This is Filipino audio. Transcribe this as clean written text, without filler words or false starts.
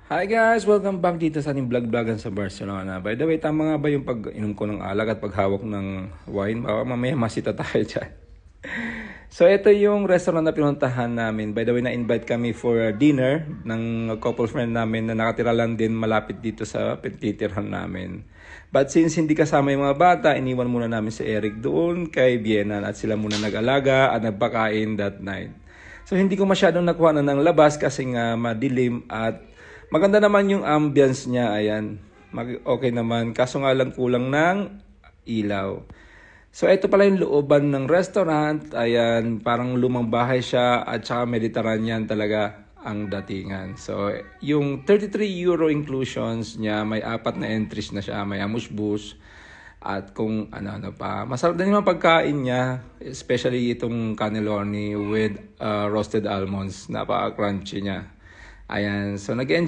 Hi guys! Welcome back dito sa ating vlog-vlogan sa Barcelona. By the way, tama nga ba yung pag-inom ko ng alak at paghawak ng wine? Baka mamaya masita tayo dyan. So ito yung restaurant na pinuntahan namin. By the way, na-invite kami for dinner ng couple friend namin na nakatira lang din malapit dito sa pinititirhan namin. But since hindi kasama yung mga bata, iniwan muna namin si Eric doon kay Vienna at sila muna nag-alaga at nagpakain that night. So hindi ko masyadong nakuha na ng labas kasi nga madilim at maganda naman yung ambience niya. Ayan, okay naman. Kaso nga lang kulang ng ilaw. So ito pala yung looban ng restaurant. Ayan, parang lumang bahay siya at saka Mediterranean talaga ang datingan. So yung 33 euro inclusions niya, may 4 na entries na siya. May amuse-bouche at kung ano-ano pa. Masarap din yung pagkain niya, especially itong cannelloni with roasted almonds. Napaka-crunchy niya. Ayan, so nag